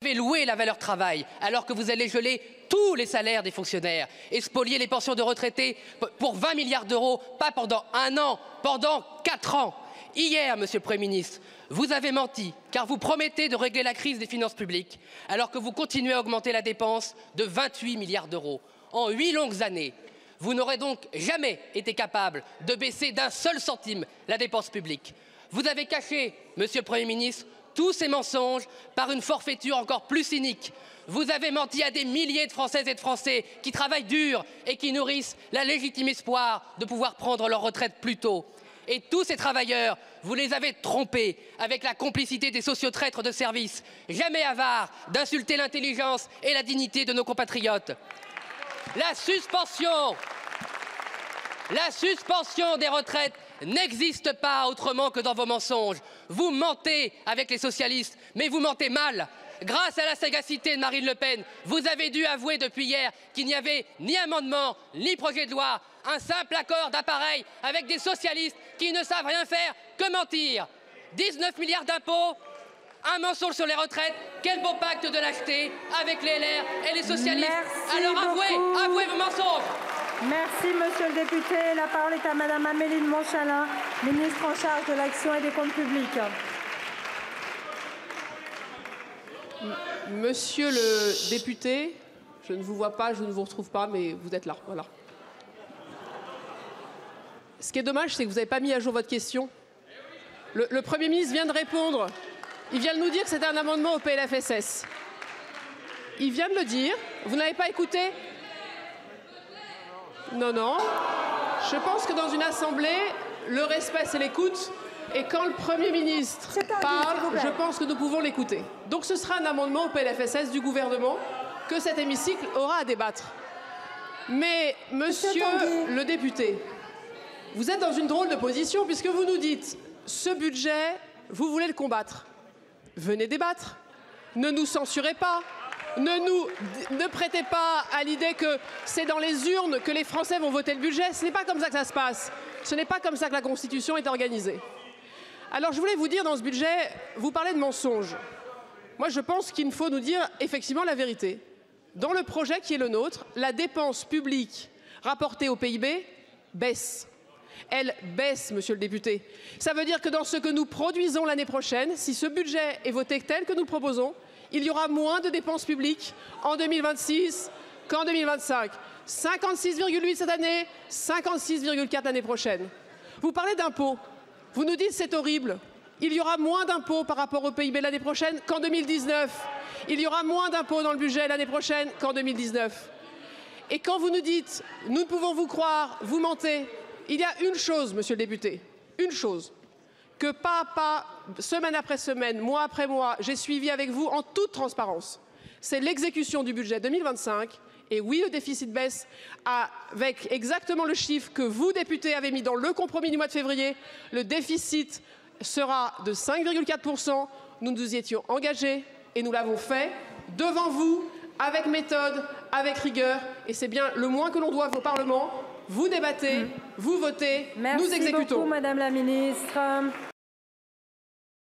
fait louer la valeur travail, alors que vous allez geler tous les salaires des fonctionnaires et spolier les pensions de retraités pour 20 milliards d'euros, pas pendant 1 an, pendant 4 ans. Hier, Monsieur le Premier ministre, vous avez menti, car vous promettez de régler la crise des finances publiques, alors que vous continuez à augmenter la dépense de 28 milliards d'euros. En 8 longues années, vous n'aurez donc jamais été capable de baisser d'1 seul centime la dépense publique. Vous avez caché, Monsieur le Premier ministre, tous ces mensonges par une forfaiture encore plus cynique. Vous avez menti à des milliers de Françaises et de Français qui travaillent dur et qui nourrissent la légitime espoir de pouvoir prendre leur retraite plus tôt. Et tous ces travailleurs, vous les avez trompés avec la complicité des sociotraîtres de service, jamais avares d'insulter l'intelligence et la dignité de nos compatriotes. La suspension des retraites n'existe pas autrement que dans vos mensonges. Vous mentez avec les socialistes, mais vous mentez mal. Grâce à la sagacité de Marine Le Pen, vous avez dû avouer depuis hier qu'il n'y avait ni amendement, ni projet de loi, un simple accord d'appareil avec des socialistes qui ne savent rien faire que mentir. 19 milliards d'impôts, un mensonge sur les retraites, quel beau pacte de lâcheté avec les LR et les socialistes. Merci Alors avouez vos mensonges. Merci, monsieur le député. La parole est à madame Amélie de Montchalin, ministre en charge de l'action et des comptes publics. Monsieur le député, je ne vous vois pas, je ne vous retrouve pas, mais vous êtes là. Voilà. Ce qui est dommage, c'est que vous n'avez pas mis à jour votre question. Le Premier ministre vient de répondre. Il vient de nous dire que c'était un amendement au PLFSS. Il vient de le dire. Vous n'avez pas écouté? Non, non. Je pense que dans une assemblée, le respect, c'est l'écoute. Et quand le Premier ministre parle, je pense que nous pouvons l'écouter. Donc ce sera un amendement au PLFSS du gouvernement que cet hémicycle aura à débattre. Mais, monsieur le député, vous êtes dans une drôle de position puisque vous nous dites ce budget, vous voulez le combattre. Venez débattre. Ne nous censurez pas. Ne prêtez pas à l'idée que c'est dans les urnes que les Français vont voter le budget. Ce n'est pas comme ça que ça se passe. Ce n'est pas comme ça que la Constitution est organisée. Alors je voulais vous dire, dans ce budget, vous parlez de mensonges. Moi je pense qu'il faut nous dire effectivement la vérité. Dans le projet qui est le nôtre, la dépense publique rapportée au PIB baisse. Elle baisse, monsieur le député. Ça veut dire que dans ce que nous produisons l'année prochaine, si ce budget est voté tel que nous le proposons, il y aura moins de dépenses publiques en 2026 qu'en 2025. 56,8 cette année, 56,4 l'année prochaine. Vous parlez d'impôts. Vous nous dites c'est horrible. Il y aura moins d'impôts par rapport au PIB l'année prochaine qu'en 2019. Il y aura moins d'impôts dans le budget l'année prochaine qu'en 2019. Et quand vous nous dites nous ne pouvons vous croire, vous mentez, il y a une chose, monsieur le député, une chose, que pas semaine après semaine, mois après mois, j'ai suivi avec vous en toute transparence. C'est l'exécution du budget 2025. Et oui, le déficit baisse avec exactement le chiffre que vous, députés, avez mis dans le compromis du mois de février. Le déficit sera de 5,4%. Nous nous y étions engagés et nous l'avons fait devant vous, avec méthode, avec rigueur. Et c'est bien le moins que l'on doive au Parlement. Vous débattez, vous votez, nous exécutons. Merci beaucoup, madame la ministre.